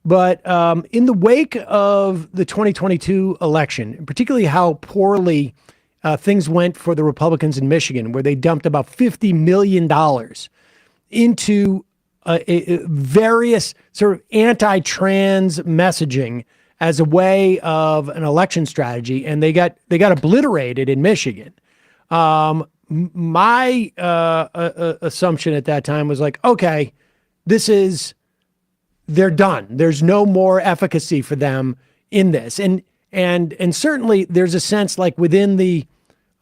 But in the wake of the 2022 election, particularly how poorly things went for the Republicans in Michigan, where they dumped about $50 million into various sort of anti-trans messaging as a way of an election strategy, and they got obliterated in Michigan. My assumption at that time was like, okay, they're done. There's no more efficacy for them in this. And certainly there's a sense like within the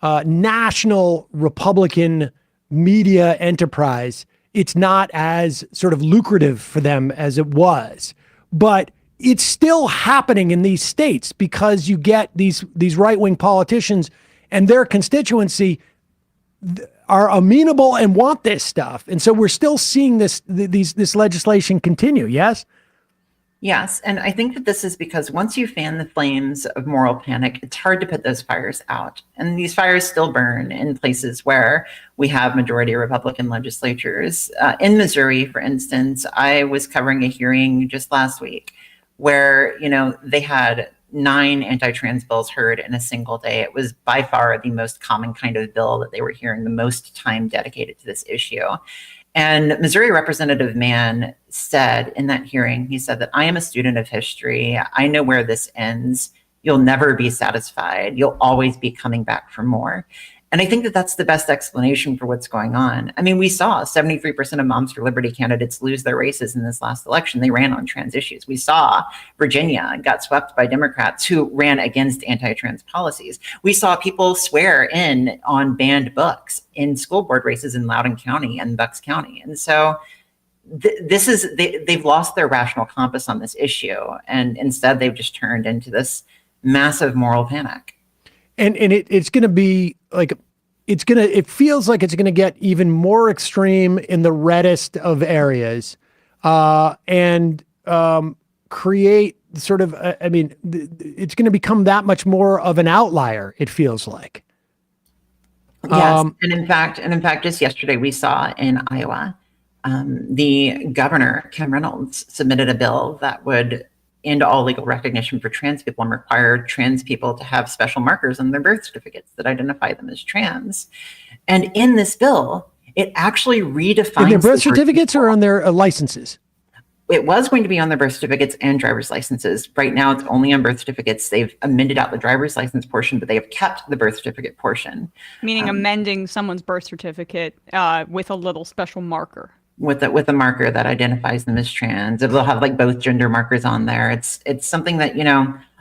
national Republican media enterprise, it's not as sort of lucrative for them as it was. But it's still happening in these states because you get these right-wing politicians and their constituency are amenable and want this stuff. And so we're still seeing this legislation continue. Yes? Yes. And I think that this is because once you fan the flames of moral panic, it's hard to put those fires out. And these fires still burn in places where we have majority Republican legislatures. In Missouri, for instance, I was covering a hearing just last week where, they had 9 anti-trans bills heard in a single day. It was by far the most common kind of bill that they were hearing, the most time dedicated to this issue. And Missouri Representative Mann said in that hearing, he said that I am a student of history. I know where this ends. You'll never be satisfied. You'll always be coming back for more. And I think that that's the best explanation for what's going on. I mean, we saw 73% of Moms for Liberty candidates lose their races in this last election. They ran on trans issues. We saw Virginia got swept by Democrats who ran against anti-trans policies. We saw people swear in on banned books in school board races in Loudoun County and Bucks County. And so they've lost their rational compass on this issue. And instead, they've just turned into this massive moral panic. And it's going to be like, it feels like it's going to get even more extreme in the reddest of areas and create sort of, it's going to become that much more of an outlier, it feels like. Yes. And in fact, just yesterday we saw in Iowa, the governor, Kim Reynolds, submitted a bill that would end all legal recognition for trans people and require trans people to have special markers on their birth certificates that identify them as trans. And in this bill, it actually redefines in their birth certificates or on their licenses. It was going to be on their birth certificates and driver's licenses. Right now, it's only on birth certificates. They've amended out the driver's license portion, but they have kept the birth certificate portion. Meaning amending someone's birth certificate with a little special marker. With a marker that identifies them as trans. They'll have like both gender markers on there. It's something that,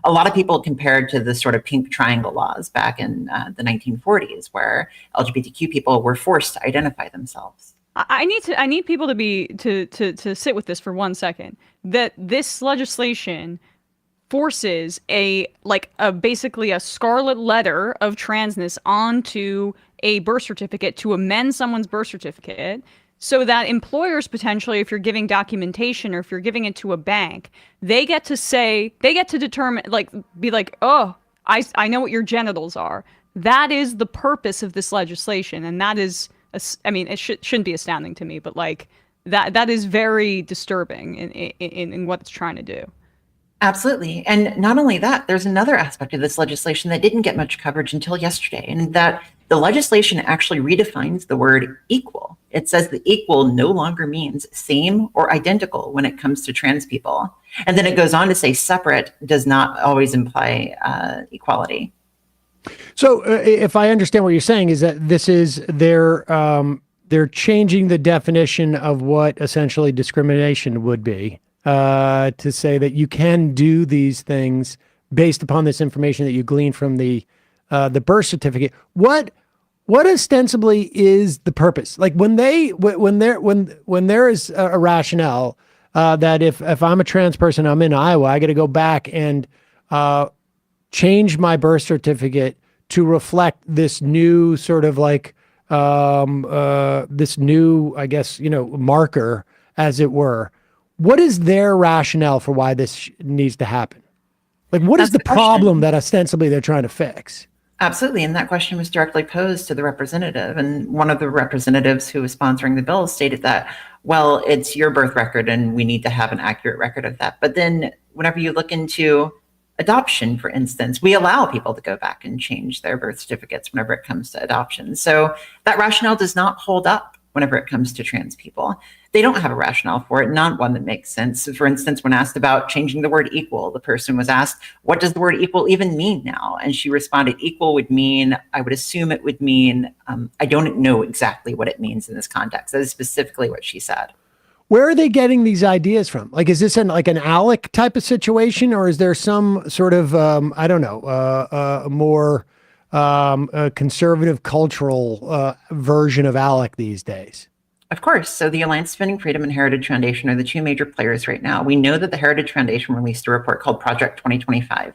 a lot of people compared to the sort of pink triangle laws back in the 1940s, where LGBTQ people were forced to identify themselves. I need people to sit with this for 1 second. That this legislation forces basically a scarlet letter of transness onto a birth certificate to amend someone's birth certificate, so that employers potentially, if you're giving documentation or if you're giving it to a bank, they get to determine, be like, oh, I know what your genitals are. That is the purpose of this legislation, and that is, it shouldn't be astounding to me, but that is very disturbing in what it's trying to do. Absolutely. And not only that, there's another aspect of this legislation that didn't get much coverage until yesterday, and that the legislation actually redefines the word equal. It says that equal no longer means same or identical when it comes to trans people. And then it goes on to say separate does not always imply equality. So if I understand what you're saying is that this is they're changing the definition of what essentially discrimination would be to say that you can do these things based upon this information that you glean from the birth certificate. What ostensibly is the purpose? Like when there is a rationale that if I'm a trans person, I'm in Iowa, I got to go back and change my birth certificate to reflect this new sort of this new, I guess, marker, as it were. What is their rationale for why this needs to happen? Like, what is the problem that ostensibly they're trying to fix? Absolutely. And that question was directly posed to the representative. And one of the representatives who was sponsoring the bill stated that, well, it's your birth record and we need to have an accurate record of that. But then whenever you look into adoption, for instance, we allow people to go back and change their birth certificates whenever it comes to adoption. So that rationale does not hold up whenever it comes to trans people. They don't have a rationale for it, not one that makes sense. For instance, when asked about changing the word equal, the person was asked, what does the word equal even mean now? And she responded, equal would mean, I would assume it would mean, I don't know exactly what it means in this context. That is specifically what she said. Where are they getting these ideas from? Like, is this like an ALEC type of situation, or is there some sort of, I don't know, more conservative cultural version of ALEC these days? Of course. So the Alliance Defending Freedom and Heritage Foundation are the two major players right now. We know that the Heritage Foundation released a report called Project 2025,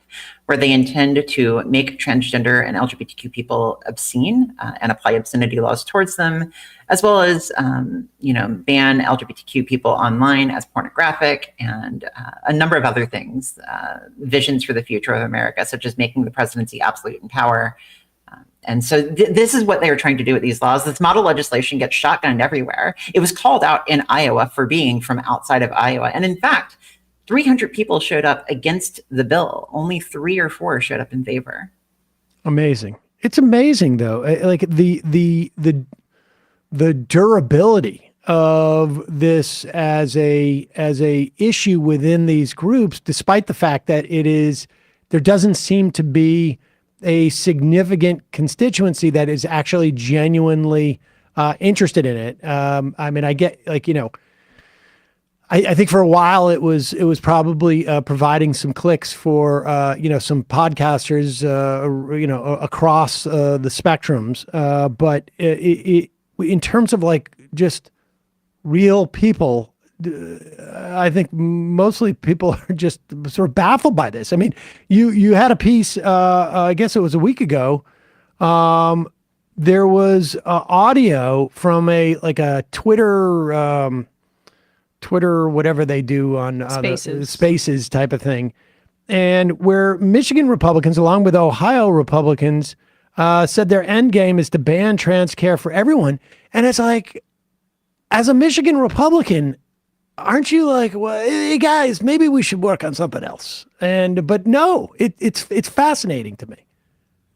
where they intend to make transgender and LGBTQ people obscene and apply obscenity laws towards them, as well as, ban LGBTQ people online as pornographic and a number of other things, visions for the future of America, such as making the presidency absolute in power. And so this is what they are trying to do with these laws. This model legislation gets shotgunned everywhere. It was called out in Iowa for being from outside of Iowa. And in fact, 300 people showed up against the bill. Only 3 or 4 showed up in favor. Amazing. It's amazing though. Like the durability of this as a issue within these groups, despite the fact that there doesn't seem to be a significant constituency that is actually genuinely interested in it. I mean, I get I think for a while it was probably providing some clicks for some podcasters across the spectrums, but in terms of like just real people, I think mostly people are just sort of baffled by this. I mean, you had a piece, I guess it was a week ago. There was audio from a Twitter, whatever they do on the Spaces type of thing, and where Michigan Republicans, along with Ohio Republicans, said their end game is to ban trans care for everyone. And it's like, as a Michigan Republican, aren't you like, well, hey guys, maybe we should work on something else? But no, it's fascinating to me.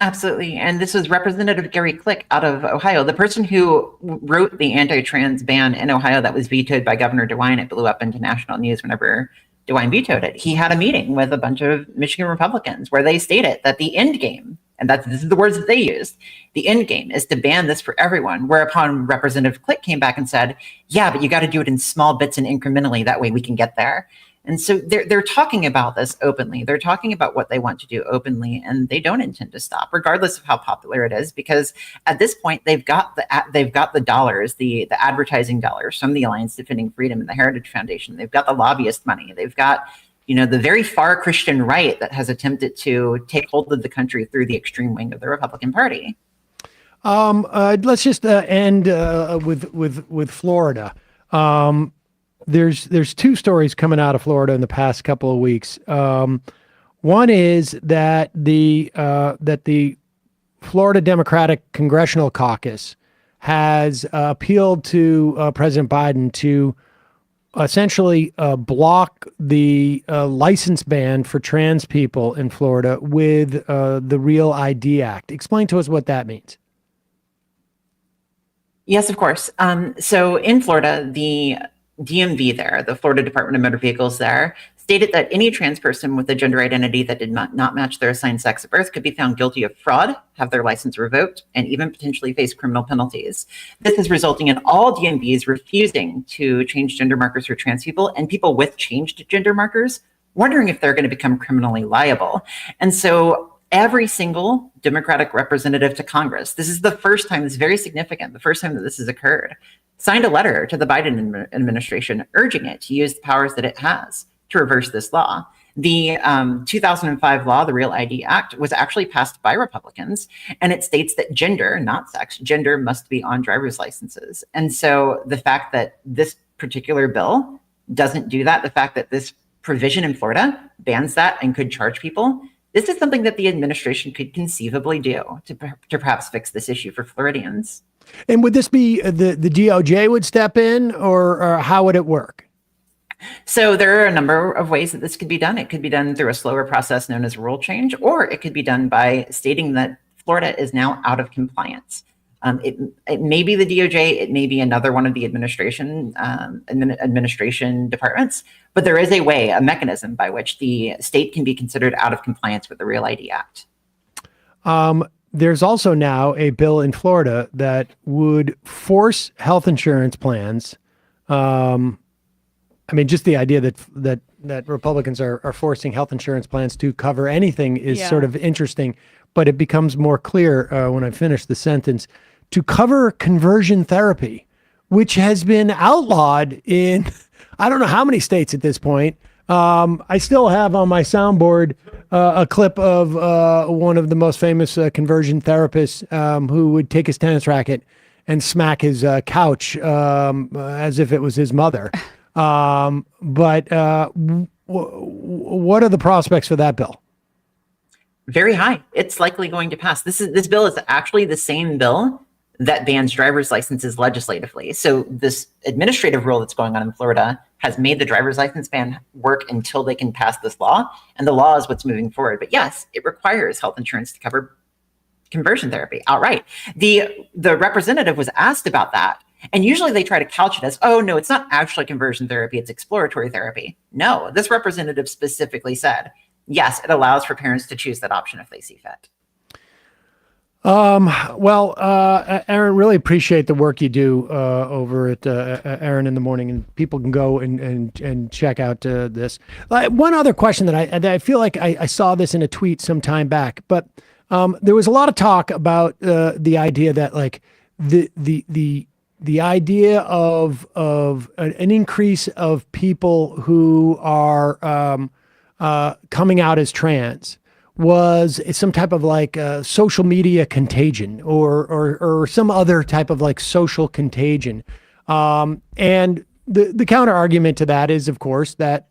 Absolutely. And this was Representative Gary Click out of Ohio, the person who wrote the anti-trans ban in Ohio that was vetoed by Governor DeWine. It blew up into national news whenever DeWine vetoed it. He had a meeting with a bunch of Michigan Republicans where they stated that the end game, and this is the words that they used, the end game is to ban this for everyone, whereupon Representative Click came back and said, yeah, but you got to do it in small bits and incrementally, that way we can get there. And so they're talking about this openly. They're talking about what they want to do openly, and they don't intend to stop, regardless of how popular it is, because at this point they've got the dollars, the advertising dollars from the Alliance Defending Freedom and the Heritage Foundation. They've got the lobbyist money. They've got the very far Christian right that has attempted to take hold of the country through the extreme wing of the Republican Party. Let's just end with Florida. There's 2 stories coming out of Florida in the past couple of weeks. One is that the Florida Democratic Congressional Caucus has appealed to President Biden to essentially block the license ban for trans people in Florida with the Real ID Act. Explain to us what that means. Yes, of course. So in Florida, the DMV there, the Florida Department of Motor Vehicles there, stated that any trans person with a gender identity that did not match their assigned sex at birth could be found guilty of fraud, have their license revoked, and even potentially face criminal penalties. This is resulting in all DMVs refusing to change gender markers for trans people, and people with changed gender markers wondering if they're going to become criminally liable. And so every single Democratic representative to Congress, this is the first time, this is very significant, the first time that this has occurred, signed a letter to the Biden administration urging it to use the powers that it has to reverse this law. The 2005 law, the Real ID Act, was actually passed by Republicans, and it states that gender, not sex, gender must be on driver's licenses. And so the fact that this particular bill doesn't do that, the fact that this provision in Florida bans that and could charge people, this is something that the administration could conceivably do to perhaps fix this issue for Floridians. And would this be the DOJ would step in, or how would it work? So there are a number of ways that this could be done. It could be done through a slower process known as rule change, or it could be done by stating that Florida is now out of compliance. It may be the DOJ, it may be another one of the administration departments, but there is a way, a mechanism by which the state can be considered out of compliance with the Real ID Act. There's also now a bill in Florida that would force health insurance plans. I mean, just the idea that Republicans are forcing health insurance plans to cover anything is sort of interesting, but it becomes more clear when I finish the sentence, to cover conversion therapy, which has been outlawed in I don't know how many states at this point. I still have on my soundboard a clip of one of the most famous conversion therapists who would take his tennis racket and smack his couch as if it was his mother. But what are the prospects for that bill? Very high. It's likely going to pass. This bill is actually the same bill that bans driver's licenses legislatively. So this administrative rule that's going on in Florida has made the driver's license ban work until they can pass this law. And the law is what's moving forward. But yes, it requires health insurance to cover conversion therapy outright. The representative was asked about that. And usually they try to couch it as, oh, no, it's not actually conversion therapy, it's exploratory therapy. No, this representative specifically said, yes, it allows for parents to choose that option if they see fit. Well, Erin, really appreciate the work you do over at Erin in the Morning, and people can go and check out this. One other question that I feel like I saw this in a tweet some time back, but there was a lot of talk about the idea that like the idea of an increase of people who are coming out as trans was some type of like social media contagion or some other type of like social contagion. And the counter argument to that is, of course, that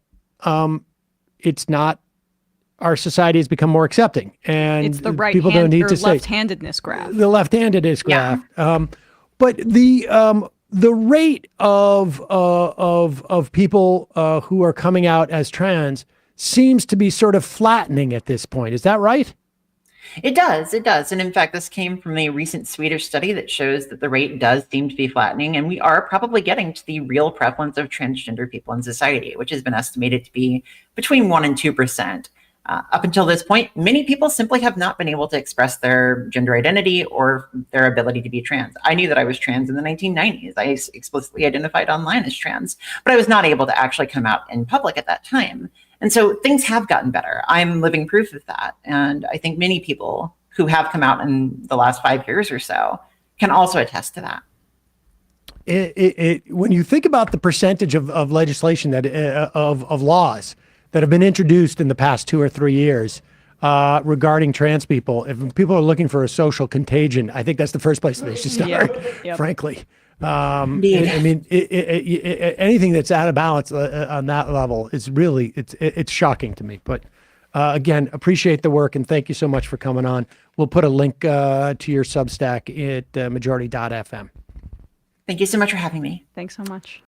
it's not. Our society has become more accepting, and it's the right people hand don't need or to say left-handedness graph. the left-handedness graph. But the rate of people who are coming out as trans seems to be sort of flattening at this point. Is that right? It does. And in fact, this came from a recent Swedish study that shows that the rate does seem to be flattening. And we are probably getting to the real prevalence of transgender people in society, which has been estimated to be between 1% and 2%. Up until this point, many people simply have not been able to express their gender identity or their ability to be trans. I knew that I was trans in the 1990s. I explicitly identified online as trans, but I was not able to actually come out in public at that time. And so things have gotten better. I'm living proof of that. And I think many people who have come out in the last 5 years or so can also attest to that. When you think about the percentage of legislation that of laws that have been introduced in the past 2 or 3 years regarding trans people, if people are looking for a social contagion, I think that's the first place they should start, frankly. I mean, anything that's out of balance on that level is really, it's shocking to me. But again, appreciate the work and thank you so much for coming on. We'll put a link to your Substack at majority.fm. Thank you so much for having me. Thanks so much.